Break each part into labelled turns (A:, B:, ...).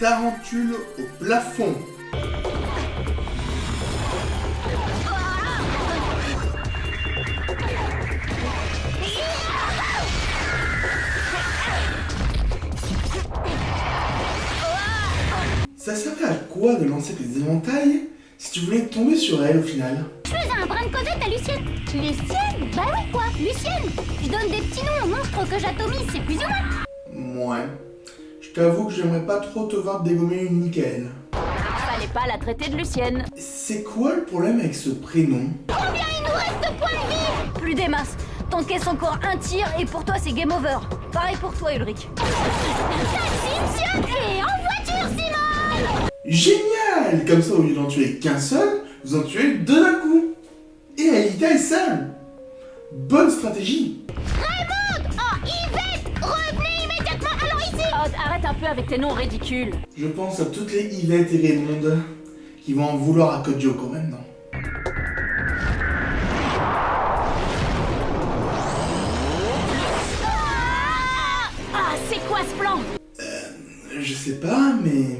A: Tarentule au plafond. Ça servait à quoi de lancer des éventails si tu voulais tomber sur elle au final?
B: Je faisais un brin de causette à Lucienne. Lucienne? Bah oui quoi, Lucienne. Je donne des petits noms aux monstres que j'atomise, c'est plus ou moins.
A: Ouais. Je t'avoue que j'aimerais pas trop te voir dégommer une Nickel.
C: Fallait pas la traiter de Lucienne.
A: C'est quoi le problème avec ce prénom?
B: Combien il nous reste de points de vie?
C: Plus des masses. T'encaisses encore un tir et pour toi c'est game over. Pareil pour toi Ulrich.
B: Taxi, monsieur, et en voiture, Simon!
A: Génial! Comme ça, au lieu d'en tuer qu'un seul, vous en tuez deux d'un coup. Et Aelita est seule. Bonne stratégie.
B: Raymond! Oh, Yvette! Revenez immédiatement, allons ici!
C: Oh, arrête un peu avec tes noms ridicules.
A: Je pense à toutes les Yvette et Raymond qui vont en vouloir à Kojoko maintenant.
C: Ah, c'est quoi ce plan?
A: Je sais pas, mais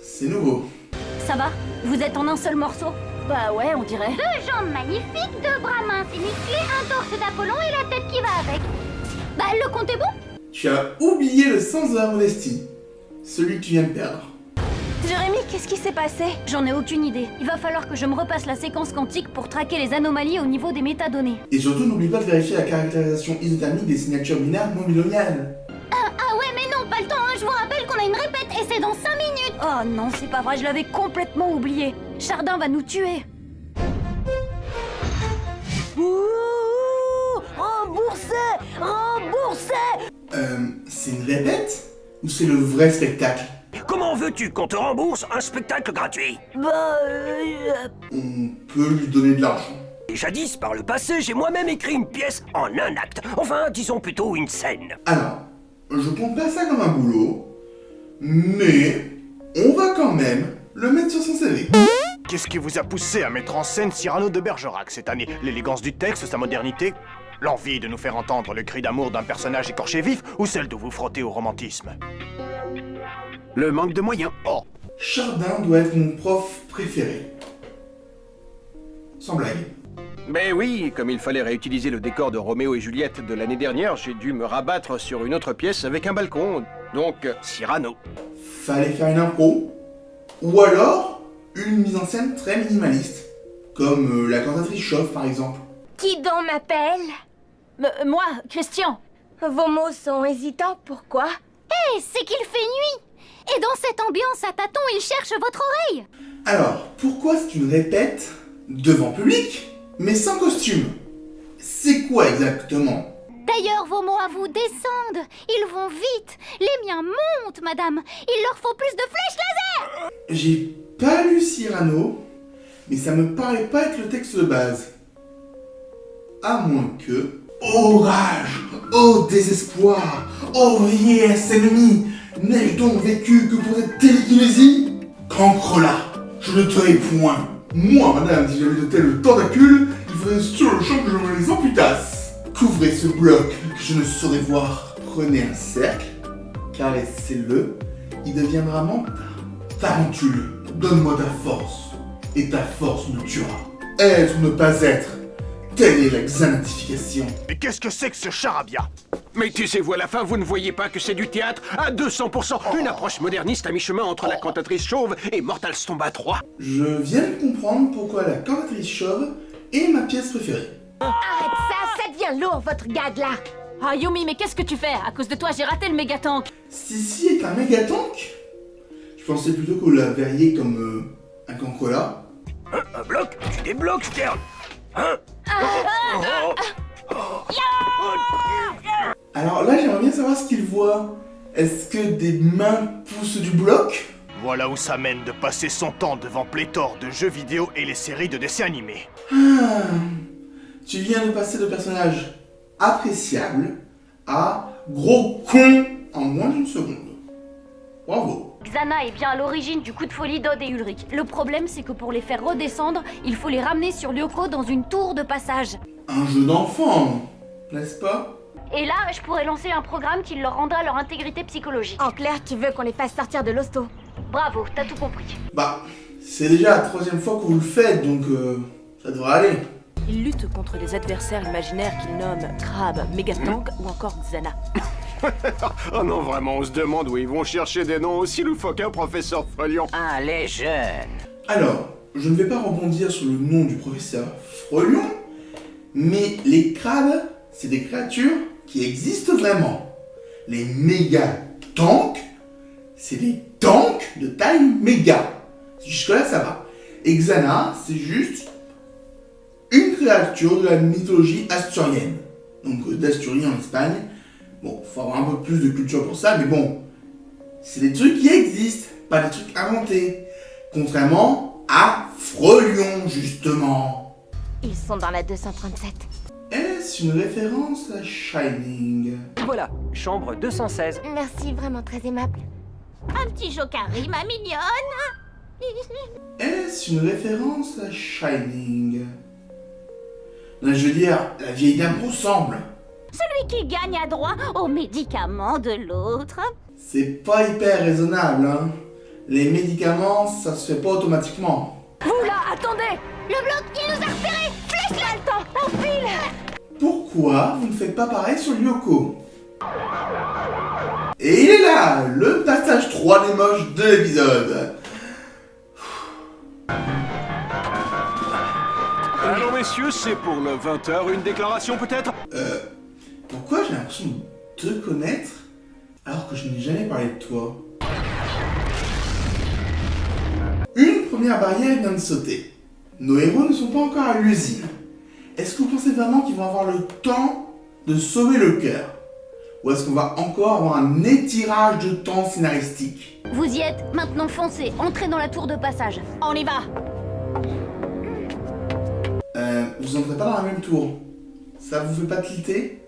A: c'est nouveau.
C: Ça va? Vous êtes en un seul morceau? Bah ouais, on dirait.
B: Deux jambes magnifiques, deux bras minces et musclés, un torse d'Apollon et la tête qui va avec. Bah, le compte est bon?
A: Tu as oublié le sens de la modestie. Celui que tu viens de perdre.
C: Jérémy, qu'est-ce qui s'est passé? J'en ai aucune idée. Il va falloir que je me repasse la séquence quantique pour traquer les anomalies au niveau des métadonnées.
A: Et surtout, n'oublie pas de vérifier la caractérisation isothermique des signatures binaires non binomiales.
B: Ah ouais, mais non, pas le temps, hein. Je vous rappelle qu'on a une répète et c'est dans 5 minutes.
C: Oh non, c'est pas vrai, je l'avais complètement oublié. Chardin va nous tuer. Ouh, remboursé! Remboursé!
A: C'est une répète? Ou c'est le vrai spectacle?
D: Comment veux-tu qu'on te rembourse un spectacle gratuit?
A: On peut lui donner de l'argent.
D: Jadis, par le passé, j'ai moi-même écrit une pièce en un acte. Enfin, disons plutôt une scène.
A: Alors, je compte pas ça comme un boulot, mais on va quand même le mettre sur son CV.
E: Qu'est-ce qui vous a poussé à mettre en scène Cyrano de Bergerac cette année? L'élégance du texte, sa modernité? L'envie de nous faire entendre le cri d'amour d'un personnage écorché vif ou celle de vous frotter au romantisme? Le manque de moyens. Oh!
A: Chardin doit être mon prof préféré. Sans blague.
F: Ben oui, comme il fallait réutiliser le décor de Roméo et Juliette de l'année dernière, j'ai dû me rabattre sur une autre pièce avec un balcon, donc Cyrano.
A: Fallait faire une impro, ou alors une mise en scène très minimaliste, comme la cantatrice chauffe par exemple.
G: Qui donc m'appelle?
C: Moi, Christian.
G: Vos mots sont hésitants, pourquoi?
B: C'est qu'il fait nuit. Et dans cette ambiance à tâtons, il cherche votre oreille.
A: Alors, pourquoi c'est une répète devant public, mais sans costume? C'est quoi exactement?
B: D'ailleurs, vos mots à vous descendent. Ils vont vite. Les miens montent, madame. Il leur faut plus de flèches laser.
A: J'ai pas lu Cyrano, mais ça me paraît pas être le texte de base. À moins que... Orage! Oh désespoir! Oh yes, ennemi! N'ai-je donc vécu que pour cette télékinésie? Cancre là! Je ne tuerai point! Moi, madame, si j'avais de tels tentacules, il faudrait sur le champ que je me les amputasse! Couvrez ce bloc que je ne saurais voir. Prenez un cercle, caressez-le, il deviendra mental. Tarentule, donne-moi ta force, et ta force me tuera. Être ou ne pas être, telle est la xanatification.
E: Mais qu'est-ce que c'est que ce charabia?
F: Mais taisez-vous à la fin, vous ne voyez pas que c'est du théâtre à 200%, une approche moderniste à mi-chemin entre la cantatrice chauve et Mortal Stomba 3.
A: Je viens de comprendre pourquoi la cantatrice chauve est ma pièce préférée.
G: Arrête ça devient lourd, votre gag là!
C: Ah Yumi, mais qu'est-ce que tu fais? À cause de toi, j'ai raté le méga tank.
A: Sissi est un méga tank? Je pensais plutôt que vous la verriez comme un cancre-là.
D: Hein? Un bloc? Tu débloques, Stern? Hein?
A: Alors là, j'aimerais bien savoir ce qu'il voit. Est-ce que des mains poussent du bloc?
E: Voilà où ça mène de passer son temps devant pléthore de jeux vidéo et les séries de dessins animés.
A: Ah, tu viens de passer de personnage appréciable à gros con en moins d'une seconde. Bravo.
C: Xana est bien à l'origine du coup de folie d'Odd et Ulrich. Le problème, c'est que pour les faire redescendre, il faut les ramener sur Lyoko dans une tour de passage.
A: Un jeu d'enfant, n'est-ce pas?
C: Et là, je pourrais lancer un programme qui leur rendra leur intégrité psychologique.
G: En clair, tu veux qu'on les fasse sortir de l'hosto?
C: Bravo, t'as tout compris.
A: Bah, c'est déjà la 3e fois que vous le faites, donc ça devrait aller.
H: Il lutte contre des adversaires imaginaires qu'il nomme Crab, Megatank ou encore Xana.
F: Oh non, vraiment, on se demande où ils vont chercher des noms aussi loufoques, hein, professeur Frelion.
D: Ah, les jeunes.
A: Alors, je ne vais pas rebondir sur le nom du professeur Frelion, mais les crabes, c'est des créatures qui existent vraiment. Les méga tanks, c'est des tanks de taille méga. Jusque-là, ça va. Et Xana, c'est juste une créature de la mythologie asturienne. Donc d'Asturie en Espagne. Bon, faut avoir un peu plus de culture pour ça, mais bon, c'est des trucs qui existent, pas des trucs inventés. Contrairement à Frelion, justement.
G: Ils sont dans la 237.
A: Est-ce une référence à Shining?
D: Voilà, chambre 216.
G: Merci, vraiment très aimable.
B: Un petit jocari, ma mignonne.
A: Est-ce une référence à Shining? Non, je veux dire, la vieille dame ressemble.
B: Celui qui gagne a droit aux médicaments de l'autre.
A: C'est pas hyper raisonnable, hein. Les médicaments, ça se fait pas automatiquement.
H: Vous là, attendez!
B: Le bloc, il nous a repérés. Flèche là, le temps, on file.
A: Pourquoi vous ne faites pas pareil sur Lyoko? Et il est là, le passage 3 des moches de l'épisode.
F: Alors messieurs, c'est pour le 20h, une déclaration peut-être?
A: Pourquoi j'ai l'impression de te connaître alors que je n'ai jamais parlé de toi? Une première barrière vient de sauter. Nos héros ne sont pas encore à l'usine. Est-ce que vous pensez vraiment qu'ils vont avoir le temps de sauver le cœur? Ou est-ce qu'on va encore avoir un étirage de temps scénaristique?
C: Vous y êtes, maintenant foncez, entrez dans la tour de passage.
B: On y va.
A: Vous entrez pas dans la même tour. Ça vous fait pas tilter?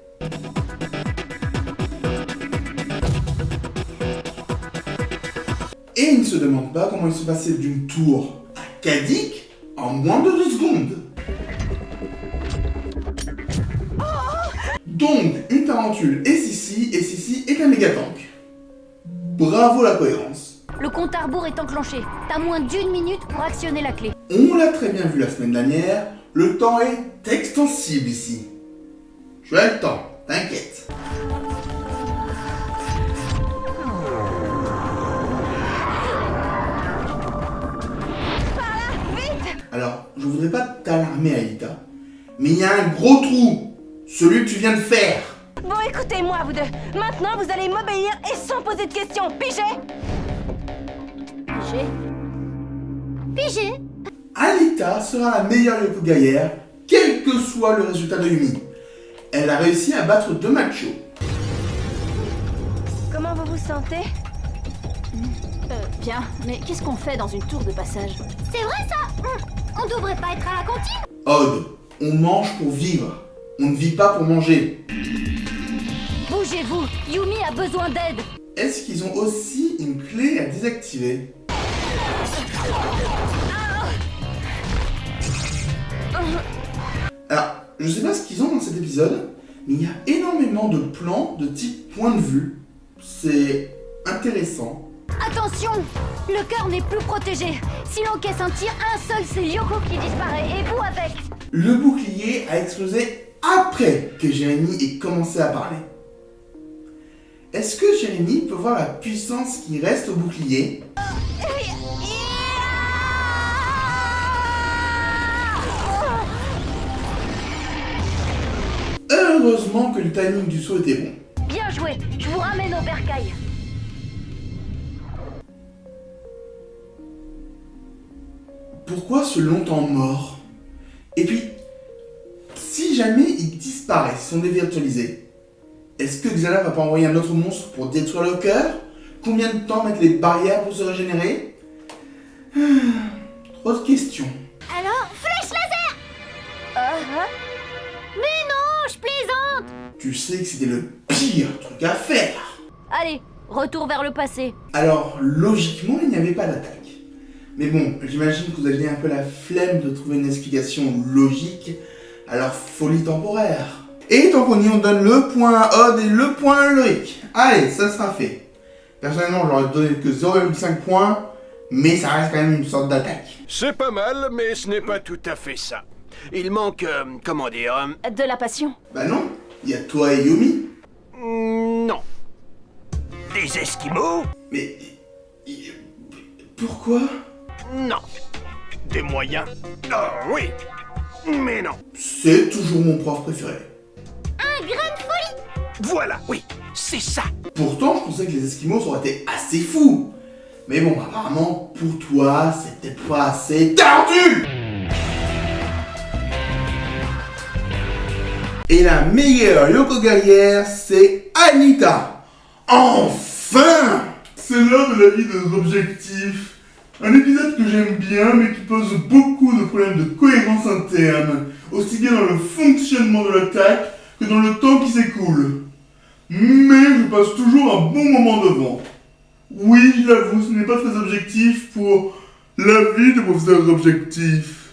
A: Et il ne se demande pas comment il se passait d'une tour à Kadik en moins de 2 secondes. Donc, une tarentule est Sissi et Sissi est un mégatank. Bravo la cohérence.
C: Le compte à rebours est enclenché. T'as moins d'1 minute pour actionner la clé.
A: On l'a très bien vu la semaine dernière, le temps est extensible ici. Tu as le temps, t'inquiète. Alors, je voudrais pas t'alarmer, Aïta, mais il y a un gros trou, celui que tu viens de faire.
H: Bon, écoutez-moi, vous deux. Maintenant, vous allez m'obéir et sans poser de questions. Pigé?
C: Pigé?
B: Pigé.
A: Alita sera la meilleure Yoko Gaillère, quel que soit le résultat de Yumi. Elle a réussi à battre 2 machos.
H: Comment vous vous sentez?
C: Bien, mais qu'est-ce qu'on fait dans une tour de passage?
B: C'est vrai ça. On devrait pas être à la cantine.
A: Odd, on mange pour vivre, on ne vit pas pour manger.
C: Bougez-vous, Yumi a besoin d'aide.
A: Est-ce qu'ils ont aussi une clé à désactiver? Alors, je sais pas ce qu'ils ont dans cet épisode, mais il y a énormément de plans de type point de vue. C'est intéressant.
C: Attention, le cœur n'est plus protégé. Si l'encaisse un tir, un seul, c'est Lyoko qui disparaît, et vous avec.
A: Le bouclier a explosé après que Jérémy ait commencé à parler. Est-ce que Jérémy peut voir la puissance qui reste au bouclier? Heureusement que le timing du saut était bon.
C: Bien joué, je vous ramène au bercail.
A: Pourquoi ce long temps mort? Et puis, si jamais ils disparaissent, sont dévirtualisés, est-ce que Xana va pas envoyer un autre monstre pour détruire le cœur? Combien de temps mettre les barrières pour se régénérer? Trop de questions.
B: Alors, flèche laser. Mais non, je plaisante.
A: Tu sais que c'était le pire truc à faire.
C: Allez, retour vers le passé.
A: Alors, logiquement, il n'y avait pas d'attaque. Mais bon, j'imagine que vous aviez un peu la flemme de trouver une explication logique à leur folie temporaire. Et tant qu'on y on donne le point à Odd et le point à Ulrich. Allez, ça sera fait. Personnellement, je leur ai donné que 0,5 points, mais ça reste quand même une sorte d'attaque.
F: C'est pas mal, mais ce n'est pas tout à fait ça. Il manque, comment dire...
H: De la passion.
A: Bah non, il y a toi et Yumi.
F: Non.
D: Des Esquimaux?
A: Mais... Pourquoi?
F: Non.
E: Des moyens.
F: Oh oui. Mais non.
A: C'est toujours mon prof préféré.
B: Un grain de folie.
F: Voilà, oui. C'est ça.
A: Pourtant, je pensais que les Esquimaux auraient été assez fous. Mais bon, apparemment, pour toi, c'était pas assez tordu. Et la meilleure Yoko guerrière, c'est Anita. Enfin! C'est l'heure de la vie des objectifs. Un épisode que j'aime bien, mais qui pose beaucoup de problèmes de cohérence interne, aussi bien dans le fonctionnement de l'attaque que dans le temps qui s'écoule. Mais je passe toujours un bon moment devant. Oui, je l'avoue, ce n'est pas très objectif pour la vie de professeur objectif.